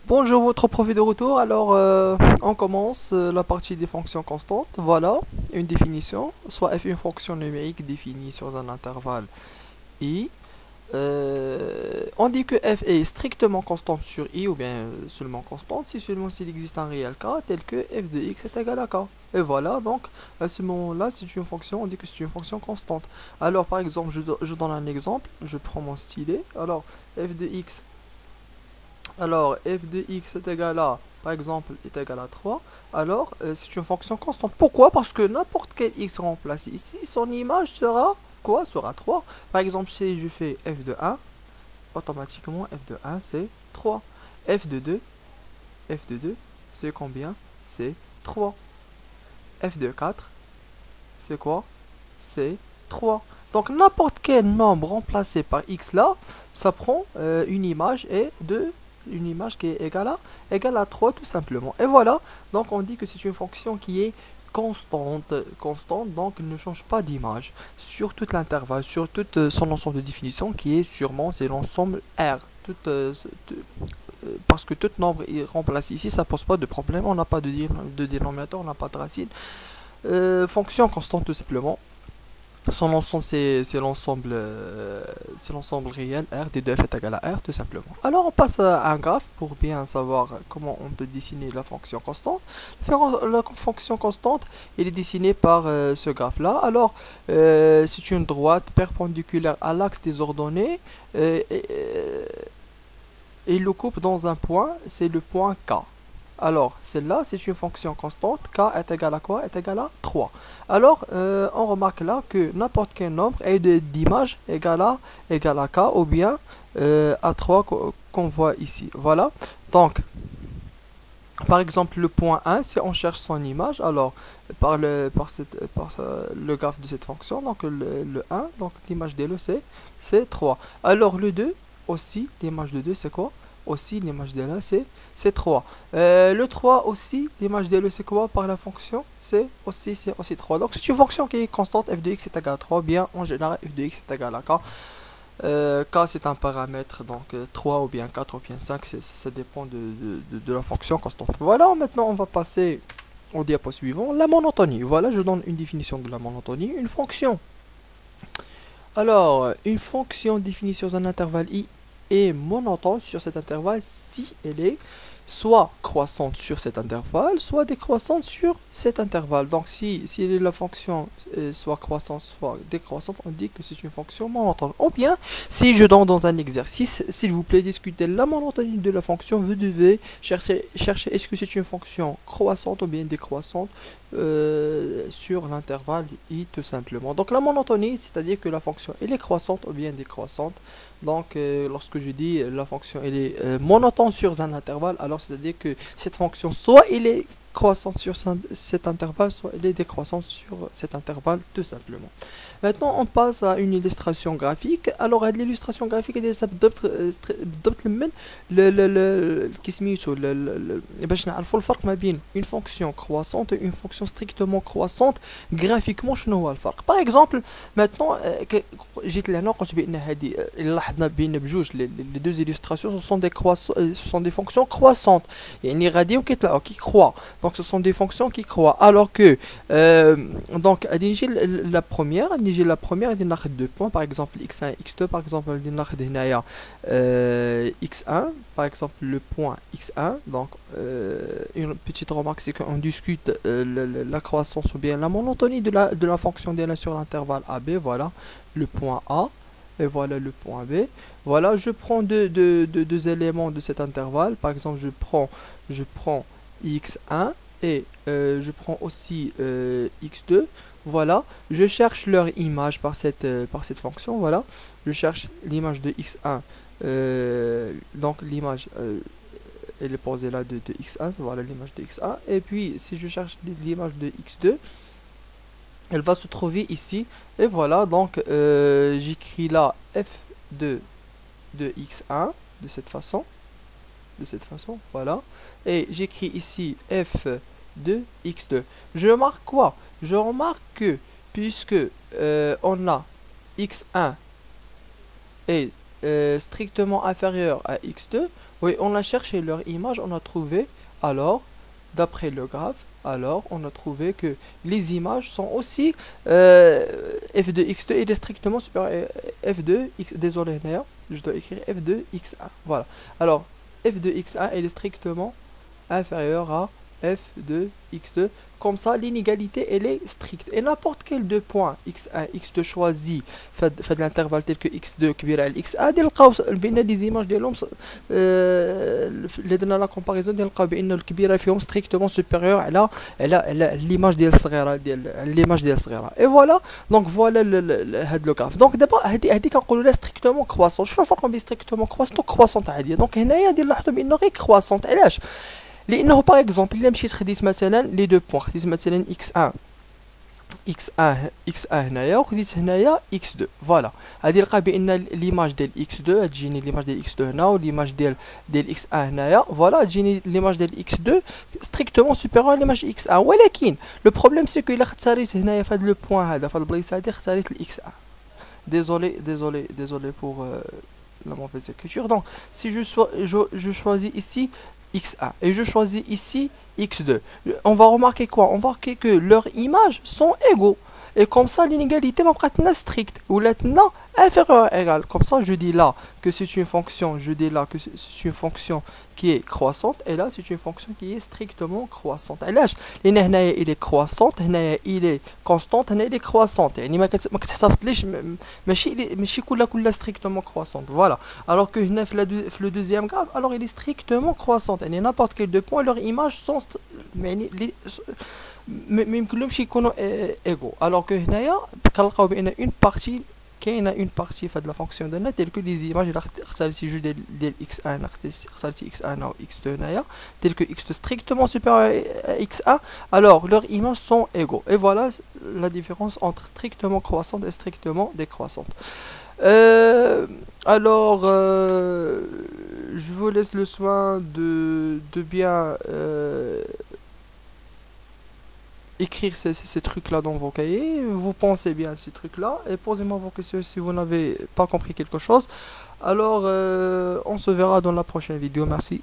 Bonjour, votre prof est de retour. Alors, on commence la partie des fonctions constantes. Voilà, une définition. Soit f une fonction numérique définie sur un intervalle i. On dit que f est strictement constante sur i ou bien seulement constante si seulement s'il existe un réel k tel que f de x est égal à k. Et voilà, donc à ce moment-là, c'est une fonction, on dit que c'est une fonction constante. Alors, par exemple, je donne un exemple. Je prends mon stylet. Alors, f de x. Alors, f de x est égal à, par exemple, est égal à 3. Alors, c'est une fonction constante. Pourquoi? Parce que n'importe quel x remplacé ici, son image sera quoi? Sera 3. Par exemple, si je fais f de 1, automatiquement, f de 1, c'est 3. f de 2, f de 2, c'est combien? C'est 3. f de 4, c'est quoi? C'est 3. Donc, n'importe quel nombre remplacé par x là, ça prend une image et de une image qui est égale à 3 tout simplement. Et voilà, donc on dit que c'est une fonction qui est constante, donc il ne change pas d'image sur tout l'intervalle, sur tout son ensemble de définition qui est sûrement, c'est l'ensemble R. Parce que tout nombre est remplacé ici, ça pose pas de problème, on n'a pas de dénominateur, on n'a pas de racine. Fonction constante tout simplement. Son ensemble, c'est l'ensemble réel R des deux f est égal à R, tout simplement. Alors, on passe à un graphe pour bien savoir comment on peut dessiner la fonction constante. La fonction constante, elle est dessinée par ce graphe-là. Alors, c'est une droite perpendiculaire à l'axe des ordonnées et il le coupe dans un point, c'est le point K. Alors, celle-là, c'est une fonction constante. K est égal à quoi? Est égal à 3. Alors, on remarque là que n'importe quel nombre est d'image égale à K ou bien à 3 qu'on voit ici. Voilà. Donc, par exemple, le point 1, si on cherche son image, alors, le graphe de cette fonction, donc le 1, donc l'image de le c'est 3. Alors, le 2, aussi, l'image de 2, c'est quoi? Aussi, l'image de là, c'est 3. Le 3 aussi, l'image de le c'est quoi par la fonction? C'est aussi 3. Donc, c'est une fonction qui est constante, f de x est égal à 3. Bien, en général, f de x est égal à k. K c'est un paramètre, donc 3 ou bien 4 ou bien 5, ça dépend de la fonction constante. Voilà, maintenant on va passer au diapo suivant, la monotonie. Voilà, je donne une définition de la monotonie, une fonction. Alors, une fonction définie sur un intervalle i est monotone sur cet intervalle si elle est soit croissante sur cet intervalle, soit décroissante sur cet intervalle. Donc si la fonction soit croissante, soit décroissante, on dit que c'est une fonction monotone. Ou bien, si je donne dans un exercice, s'il vous plaît, discuter la monotonie de la fonction, vous devez chercher est-ce que c'est une fonction croissante ou bien décroissante sur l'intervalle i tout simplement. Donc la monotonie, c'est-à-dire que la fonction elle est croissante ou bien décroissante. Donc lorsque je dis la fonction elle est monotone sur un intervalle, alors c'est-à-dire que cette fonction soit elle est croissante sur cet intervalle, soit elle est décroissante sur cet intervalle tout simplement. Maintenant on passe à une illustration graphique. Alors l'illustration graphique ديالها بالضبط من كي سميتو باش نعرفوا الفرق ما بين une fonction croissante et une fonction strictement croissante graphiquement شنو هو الفرق. Par exemple maintenant جيت لهنا قلت بان هذه لاحظنا بين بجوج les deux illustrations ce sont des fonctions croissantes يعني غاديين كيطلعوا كي croient. Donc ce sont des fonctions qui croient alors que donc غادي نجي la première غادي ناخذ deux points par exemple x1 x2 par exemple غادي ناخذ هنايا x1 par exemple le point x1 donc une petite remarque c'est qu'on discute la croissance ou bien la monotonie de la fonction d'elle sur l'intervalle AB. Voilà le point A et voilà le point B. Voilà, je prends deux éléments de cet intervalle. Par exemple, je prends x1 et je prends aussi x2. Voilà, je cherche leur image par cette fonction. Voilà, je cherche l'image de x1. Donc l'image elle est posée là de x1. Voilà l'image de x1. Et puis si je cherche l'image de x2, elle va se trouver ici. Et voilà, donc j'écris là f de x1 de cette façon. Voilà. Et j'écris ici f de x2. Je remarque quoi? Je remarque que puisque on a x1 et strictement inférieure à x2, oui, on a cherché leur image, on a trouvé, alors, d'après le graphe, alors on a trouvé que les images sont aussi f de x2 il est strictement supérieur à f de x, désolé, je dois écrire f de x1, voilà. Alors, f de x1 il est strictement inférieur à f de x2. Comme ça, l'inégalité, elle est stricte. Et n'importe quel deux points, x1, x2 choisi, fait de l'intervalle tel que x2 كبير على x1, نلقاو بان لي زيماج ديالهم اللي درنا لا كومباريزون نلقاو بان الكبيره فيهم ستريكتومون سوبيريور على ليماج ديال الصغيره ديال ليماج ديال الصغيره. اي فوالا دونك فوالا هاد لو كراف. دونك دابا هادي كنقولوا لها ستريكتومون كرواسون. شنو الفرق بين ستريكتومون كرواسون وكرواسون عاديه؟ دونك هنايا نلاحظوا بانه غير كرواسون. علاش؟ لانه باغ اكزومبل الا مشيت خديت مثلا لي دو بوين، خديت مثلا x1 هنايا وخديت هنايا x2، فوالا غادي نلقى بان ليماج ديال x2 غتجيني ليماج ديال x2 هنا، وليماج ديال x1 هنايا، فوالا تجيني ليماج ديال x2 ستريكتومون سوبيريور ليماج x1. ولكن لو بروبليم سي كو الا اختاريت هنايا في هاد لو بوين هذا في البلايصه هادي اختاريت x1. désolé pour la mauvaise écriture. Donc si je choisis ici x1 et je choisis ici x2, on va remarquer quoi? On va remarquer que leurs images sont égaux. Et comme ça, l'inégalité est stricte ou inférieure à égale. Comme ça, je dis là que c'est une fonction, c'est une fonction qui est croissante, et là, c'est une fonction qui est strictement croissante. Et là, il est croissante, il est constante, il est croissante. يعني ما كتحسبش ماشي كلها strictement croissante. Voilà. Alors que le deuxième graphe, alors il est strictement croissante. يعني n'importe quel deux points, leurs images sont ما يمكنلهمش يكونوا ايغو. الوغ كو هنايا كنلقاو بان اون بارتي كاينه اون بارتي في هاد لا فونكسيون ديالنا تيل كو لي زيماج الا اختاريتي جوج ديال اكس 1 اختاريتي اكس 1 و اكس 2 هنايا تيل كو اكس 2 ستريكتومون سوبيريور اكس 1، alors leurs images sont égaux. Et voilà la différence entre strictement croissante et strictement décroissante. Alors je vous laisse le soin de bien écrire ces trucs-là dans vos cahiers, vous pensez bien à ces trucs-là, et posez-moi vos questions si vous n'avez pas compris quelque chose. Alors, on se verra dans la prochaine vidéo. Merci.